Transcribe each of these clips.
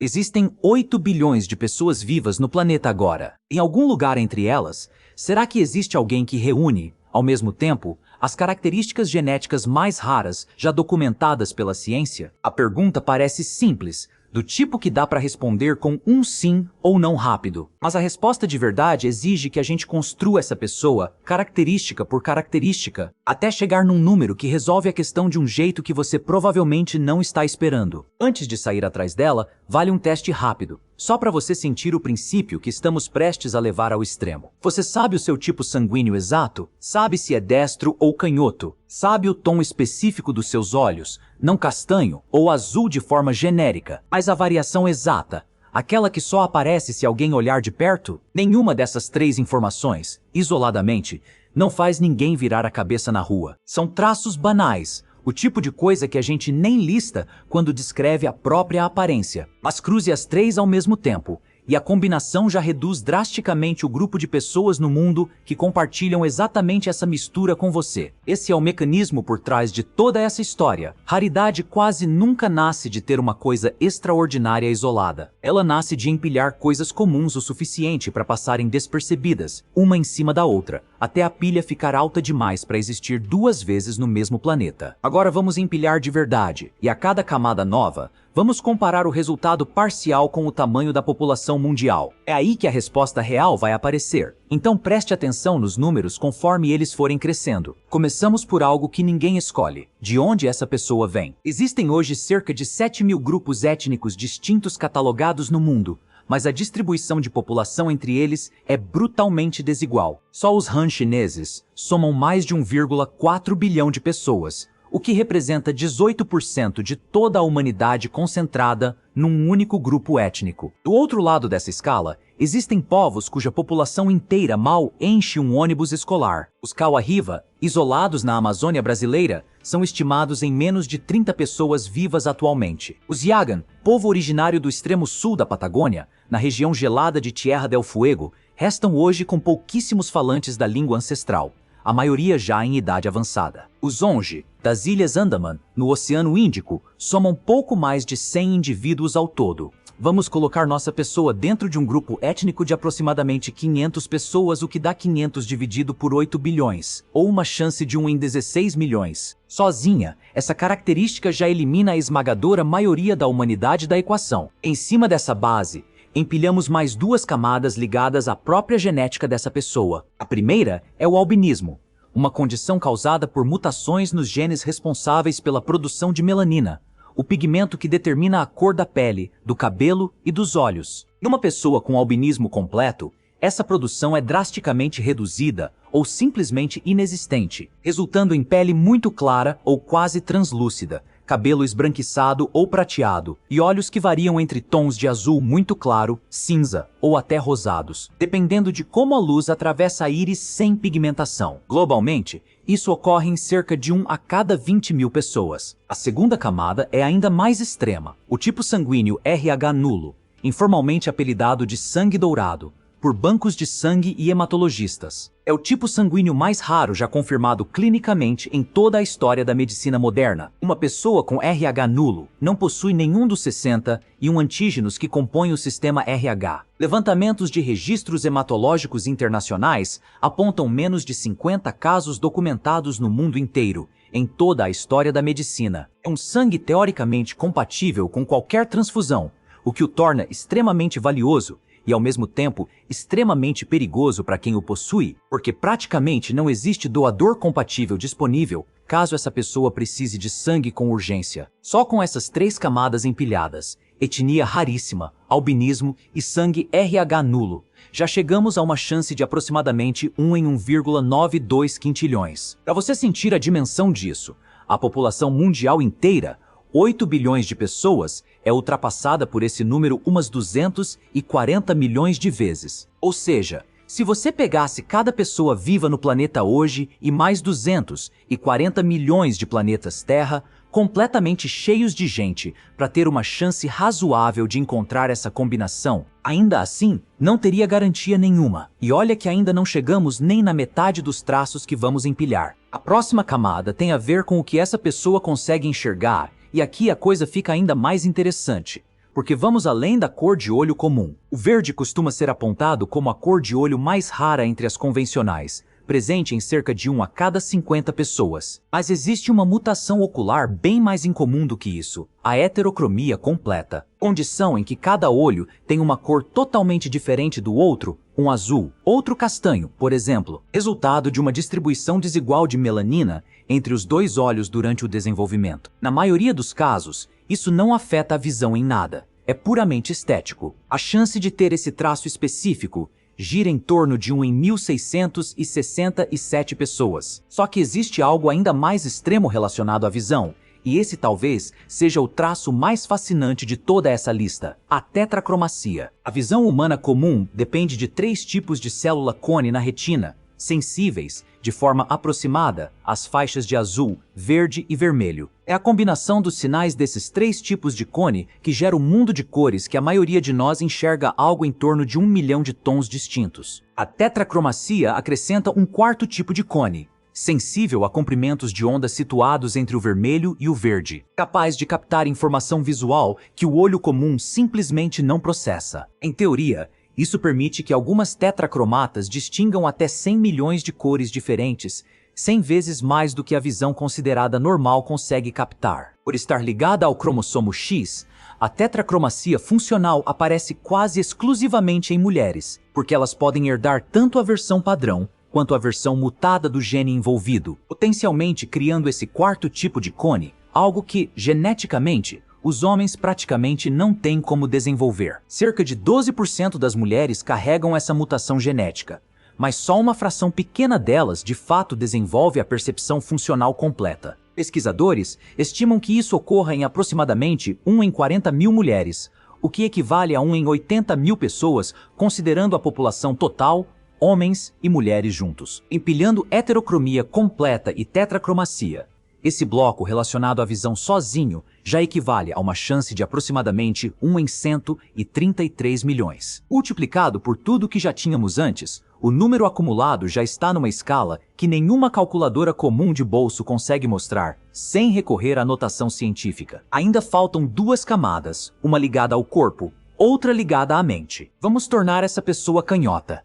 Existem 8 bilhões de pessoas vivas no planeta agora. Em algum lugar entre elas, será que existe alguém que reúne, ao mesmo tempo, as características genéticas mais raras já documentadas pela ciência? A pergunta parece simples, do tipo que dá para responder com um sim ou não rápido. Mas a resposta de verdade exige que a gente construa essa pessoa característica por característica, até chegar num número que resolve a questão de um jeito que você provavelmente não está esperando. Antes de sair atrás dela, vale um teste rápido, só para você sentir o princípio que estamos prestes a levar ao extremo. Você sabe o seu tipo sanguíneo exato? Sabe se é destro ou canhoto? Sabe o tom específico dos seus olhos, não castanho ou azul de forma genérica, mas a variação exata, aquela que só aparece se alguém olhar de perto? Nenhuma dessas 3 informações, isoladamente, não faz ninguém virar a cabeça na rua. São traços banais, o tipo de coisa que a gente nem lista quando descreve a própria aparência. Mas cruze as 3 ao mesmo tempo, e a combinação já reduz drasticamente o grupo de pessoas no mundo que compartilham exatamente essa mistura com você. Esse é o mecanismo por trás de toda essa história. Raridade quase nunca nasce de ter uma coisa extraordinária isolada. Ela nasce de empilhar coisas comuns o suficiente para passarem despercebidas, uma em cima da outra, até a pilha ficar alta demais para existir 2 vezes no mesmo planeta. Agora vamos empilhar de verdade, e a cada camada nova, vamos comparar o resultado parcial com o tamanho da população mundial. É aí que a resposta real vai aparecer. Então preste atenção nos números conforme eles forem crescendo. Começamos por algo que ninguém escolhe. De onde essa pessoa vem? Existem hoje cerca de 7.000 grupos étnicos distintos catalogados no mundo, mas a distribuição de população entre eles é brutalmente desigual. Só os Han chineses somam mais de 1,4 bilhão de pessoas, o que representa 18% de toda a humanidade concentrada num único grupo étnico. Do outro lado dessa escala, existem povos cuja população inteira mal enche um ônibus escolar. Os Kawa-Riva, isolados na Amazônia brasileira, são estimados em menos de 30 pessoas vivas atualmente. Os Yagan, povo originário do extremo sul da Patagônia, na região gelada de Tierra del Fuego, restam hoje com pouquíssimos falantes da língua ancestral, a maioria já em idade avançada. Os Onge, das Ilhas Andaman, no Oceano Índico, somam pouco mais de 100 indivíduos ao todo. Vamos colocar nossa pessoa dentro de um grupo étnico de aproximadamente 500 pessoas, o que dá 500 dividido por 8 bilhões, ou uma chance de 1 em 16 milhões. Sozinha, essa característica já elimina a esmagadora maioria da humanidade da equação. Em cima dessa base, empilhamos mais 2 camadas ligadas à própria genética dessa pessoa. A primeira é o albinismo, uma condição causada por mutações nos genes responsáveis pela produção de melanina, o pigmento que determina a cor da pele, do cabelo e dos olhos. Numa pessoa com albinismo completo, essa produção é drasticamente reduzida ou simplesmente inexistente, resultando em pele muito clara ou quase translúcida, cabelo esbranquiçado ou prateado, e olhos que variam entre tons de azul muito claro, cinza ou até rosados, dependendo de como a luz atravessa a íris sem pigmentação. Globalmente, isso ocorre em cerca de 1 a cada 20.000 pessoas. A segunda camada é ainda mais extrema, o tipo sanguíneo RH nulo, informalmente apelidado de sangue dourado, por bancos de sangue e hematologistas. É o tipo sanguíneo mais raro já confirmado clinicamente em toda a história da medicina moderna. Uma pessoa com RH nulo não possui nenhum dos 61 antígenos que compõem o sistema RH. Levantamentos de registros hematológicos internacionais apontam menos de 50 casos documentados no mundo inteiro, em toda a história da medicina. É um sangue teoricamente compatível com qualquer transfusão, o que o torna extremamente valioso e, ao mesmo tempo, extremamente perigoso para quem o possui, porque praticamente não existe doador compatível disponível caso essa pessoa precise de sangue com urgência. Só com essas 3 camadas empilhadas, etnia raríssima, albinismo e sangue RH nulo, já chegamos a uma chance de aproximadamente 1 em 1,92 quintilhões. Para você sentir a dimensão disso, a população mundial inteira, 8 bilhões de pessoas, é ultrapassada por esse número umas 240 milhões de vezes. Ou seja, se você pegasse cada pessoa viva no planeta hoje e mais 240 milhões de planetas Terra, completamente cheios de gente, para ter uma chance razoável de encontrar essa combinação, ainda assim, não teria garantia nenhuma. E olha que ainda não chegamos nem na metade dos traços que vamos empilhar. A próxima camada tem a ver com o que essa pessoa consegue enxergar, e aqui a coisa fica ainda mais interessante. porque vamos além da cor de olho comum. O verde costuma ser apontado como a cor de olho mais rara entre as convencionais, presente em cerca de 1 a cada 50 pessoas. Mas existe uma mutação ocular bem mais incomum do que isso, a heterocromia completa, condição em que cada olho tem uma cor totalmente diferente do outro, um azul, outro castanho, por exemplo, resultado de uma distribuição desigual de melanina entre os dois olhos durante o desenvolvimento. Na maioria dos casos, isso não afeta a visão em nada, é puramente estético. A chance de ter esse traço específico gira em torno de 1 em 1.667 pessoas. Só que existe algo ainda mais extremo relacionado à visão, e esse talvez seja o traço mais fascinante de toda essa lista, a tetracromacia. A visão humana comum depende de 3 tipos de célula cone na retina, sensíveis, de forma aproximada, às faixas de azul, verde e vermelho. É a combinação dos sinais desses 3 tipos de cone que gera o mundo de cores que a maioria de nós enxerga algo em torno de 1 milhão de tons distintos. A tetracromacia acrescenta um 4º tipo de cone, sensível a comprimentos de onda situados entre o vermelho e o verde, capaz de captar informação visual que o olho comum simplesmente não processa. Em teoria, isso permite que algumas tetracromatas distingam até 100 milhões de cores diferentes, 100 vezes mais do que a visão considerada normal consegue captar. Por estar ligada ao cromossomo X, a tetracromacia funcional aparece quase exclusivamente em mulheres, porque elas podem herdar tanto a versão padrão quanto a versão mutada do gene envolvido, potencialmente criando esse 4º tipo de cone, algo que, geneticamente, os homens praticamente não têm como desenvolver. Cerca de 12% das mulheres carregam essa mutação genética, mas só uma fração pequena delas de fato desenvolve a percepção funcional completa. Pesquisadores estimam que isso ocorra em aproximadamente 1 em 40 mil mulheres, o que equivale a 1 em 80 mil pessoas, considerando a população total, homens e mulheres juntos. Empilhando heterocromia completa e tetracromacia, esse bloco relacionado à visão sozinho já equivale a uma chance de aproximadamente 1 em 133 milhões. Multiplicado por tudo que já tínhamos antes, o número acumulado já está numa escala que nenhuma calculadora comum de bolso consegue mostrar, sem recorrer à notação científica. Ainda faltam 2 camadas, uma ligada ao corpo, outra ligada à mente. Vamos tornar essa pessoa canhota.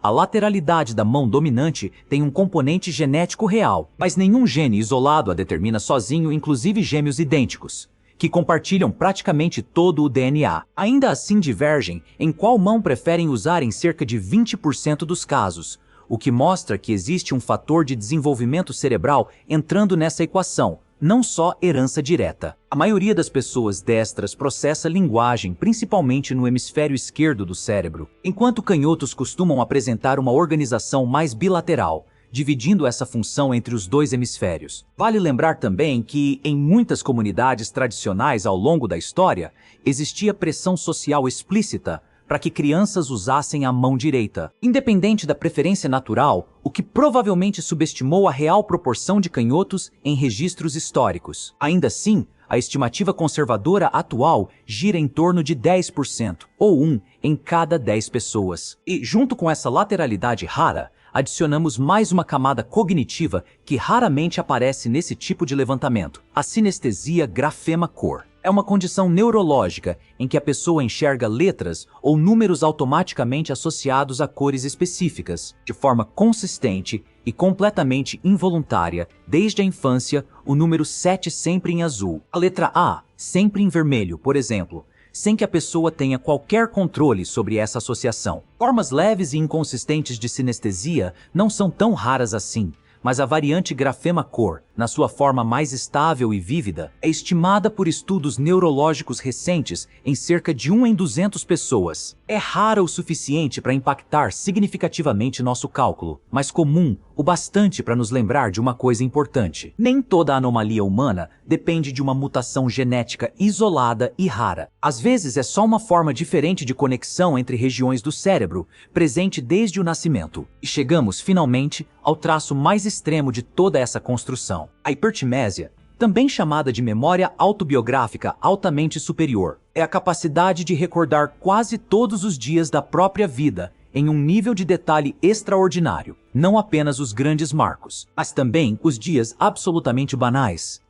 A lateralidade da mão dominante tem um componente genético real, mas nenhum gene isolado a determina sozinho, inclusive gêmeos idênticos, que compartilham praticamente todo o DNA. Ainda assim divergem em qual mão preferem usar em cerca de 20% dos casos, o que mostra que existe um fator de desenvolvimento cerebral entrando nessa equação, não só herança direta. A maioria das pessoas destras processa linguagem principalmente no hemisfério esquerdo do cérebro, enquanto canhotos costumam apresentar uma organização mais bilateral, dividindo essa função entre os 2 hemisférios. Vale lembrar também que, em muitas comunidades tradicionais ao longo da história, existia pressão social explícita para que crianças usassem a mão direita, independente da preferência natural, o que provavelmente subestimou a real proporção de canhotos em registros históricos. Ainda assim, a estimativa conservadora atual gira em torno de 10%, ou 1 em cada 10 pessoas. E, junto com essa lateralidade rara, adicionamos mais uma camada cognitiva que raramente aparece nesse tipo de levantamento, a sinestesia grafema-cor. É uma condição neurológica em que a pessoa enxerga letras ou números automaticamente associados a cores específicas, de forma consistente e completamente involuntária, desde a infância, o número 7 sempre em azul, a letra A sempre em vermelho, por exemplo, sem que a pessoa tenha qualquer controle sobre essa associação. Formas leves e inconsistentes de sinestesia não são tão raras assim, mas a variante grafema-cor, na sua forma mais estável e vívida, é estimada por estudos neurológicos recentes em cerca de 1 em 200 pessoas. É rara o suficiente para impactar significativamente nosso cálculo, mas comum o bastante para nos lembrar de uma coisa importante. Nem toda anomalia humana depende de uma mutação genética isolada e rara. Às vezes é só uma forma diferente de conexão entre regiões do cérebro, presente desde o nascimento. E chegamos, finalmente, ao traço mais extremo de toda essa construção. A hipertimésia, também chamada de memória autobiográfica altamente superior, é a capacidade de recordar quase todos os dias da própria vida em um nível de detalhe extraordinário, não apenas os grandes marcos, mas também os dias absolutamente banais.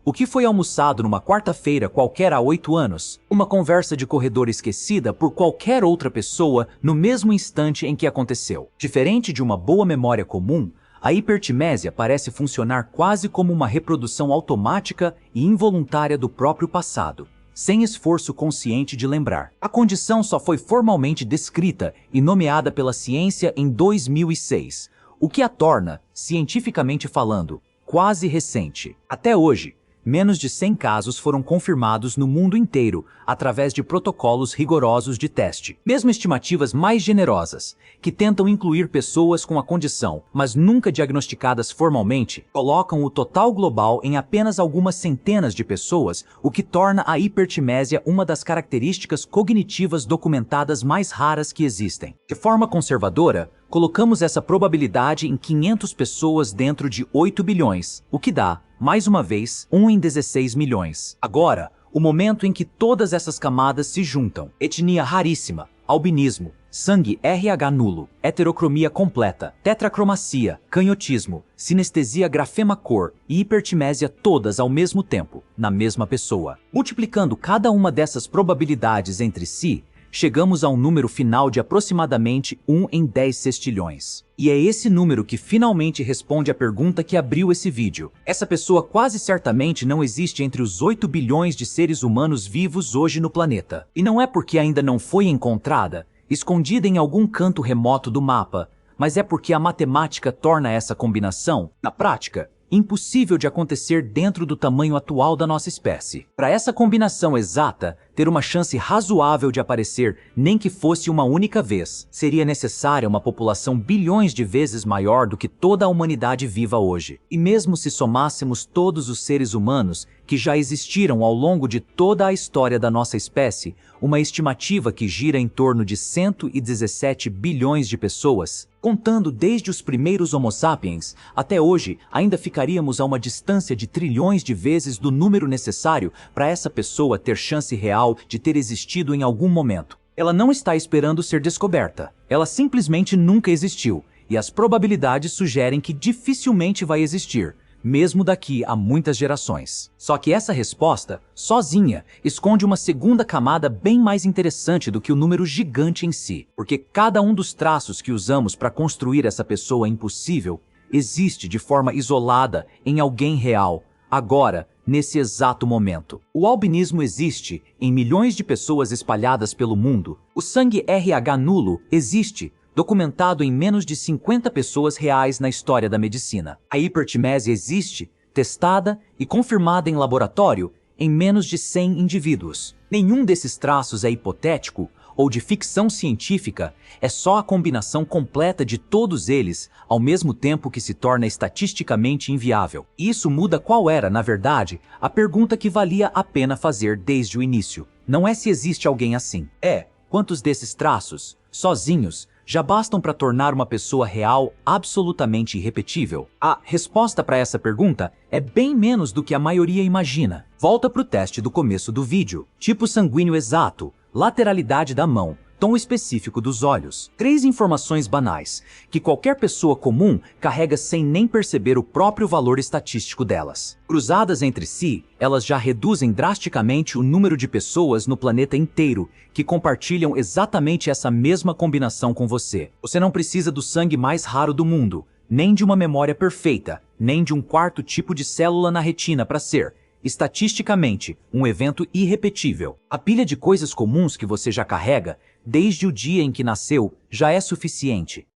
O que foi almoçado numa quarta-feira qualquer há 8 anos? Uma conversa de corredor esquecida por qualquer outra pessoa no mesmo instante em que aconteceu. Diferente de uma boa memória comum, a hipertimésia parece funcionar quase como uma reprodução automática e involuntária do próprio passado, sem esforço consciente de lembrar. A condição só foi formalmente descrita e nomeada pela ciência em 2006, o que a torna, cientificamente falando, quase recente. Até hoje, menos de 100 casos foram confirmados no mundo inteiro através de protocolos rigorosos de teste. Mesmo estimativas mais generosas, que tentam incluir pessoas com a condição, mas nunca diagnosticadas formalmente, colocam o total global em apenas algumas centenas de pessoas, o que torna a hipertimésia uma das características cognitivas documentadas mais raras que existem. De forma conservadora, colocamos essa probabilidade em 500 pessoas dentro de 8 bilhões, o que dá, mais uma vez, 1 em 16 milhões. Agora, o momento em que todas essas camadas se juntam: etnia raríssima, albinismo, sangue RH nulo, heterocromia completa, tetracromacia, canhotismo, sinestesia grafema-cor e hipertimésia todas ao mesmo tempo, na mesma pessoa. Multiplicando cada uma dessas probabilidades entre si, chegamos a um número final de aproximadamente 1 em 10 sextilhões. E é esse número que finalmente responde à pergunta que abriu esse vídeo. Essa pessoa quase certamente não existe entre os 8 bilhões de seres humanos vivos hoje no planeta. E não é porque ainda não foi encontrada, escondida em algum canto remoto do mapa, mas é porque a matemática torna essa combinação, na prática, impossível de acontecer dentro do tamanho atual da nossa espécie. Para essa combinação exata ter uma chance razoável de aparecer, nem que fosse uma única vez, seria necessária uma população bilhões de vezes maior do que toda a humanidade viva hoje. E mesmo se somássemos todos os seres humanos que já existiram ao longo de toda a história da nossa espécie, uma estimativa que gira em torno de 117 bilhões de pessoas, contando desde os primeiros Homo sapiens, até hoje ainda ficaríamos a uma distância de trilhões de vezes do número necessário para essa pessoa ter chance real de ter existido em algum momento. Ela não está esperando ser descoberta, ela simplesmente nunca existiu, e as probabilidades sugerem que dificilmente vai existir, mesmo daqui a muitas gerações. Só que essa resposta, sozinha, esconde uma segunda camada bem mais interessante do que o número gigante em si, porque cada um dos traços que usamos para construir essa pessoa impossível existe de forma isolada em alguém real, agora, nesse exato momento. O albinismo existe em milhões de pessoas espalhadas pelo mundo. O sangue RH nulo existe, documentado em menos de 50 pessoas reais na história da medicina. A hipertimésia existe, testada e confirmada em laboratório em menos de 100 indivíduos. Nenhum desses traços é hipotético ou de ficção científica, é só a combinação completa de todos eles, ao mesmo tempo que se torna estatisticamente inviável. Isso muda qual era, na verdade, a pergunta que valia a pena fazer desde o início. Não é se existe alguém assim. É, quantos desses traços, sozinhos, já bastam para tornar uma pessoa real absolutamente irrepetível? A resposta para essa pergunta é bem menos do que a maioria imagina. Volta para o teste do começo do vídeo. Tipo sanguíneo exato, lateralidade da mão, tom específico dos olhos. 3 informações banais, que qualquer pessoa comum carrega sem nem perceber o próprio valor estatístico delas. Cruzadas entre si, elas já reduzem drasticamente o número de pessoas no planeta inteiro que compartilham exatamente essa mesma combinação com você. Você não precisa do sangue mais raro do mundo, nem de uma memória perfeita, nem de um quarto tipo de célula na retina para ser, estatisticamente, um evento irrepetível. A pilha de coisas comuns que você já carrega, desde o dia em que nasceu, já é suficiente.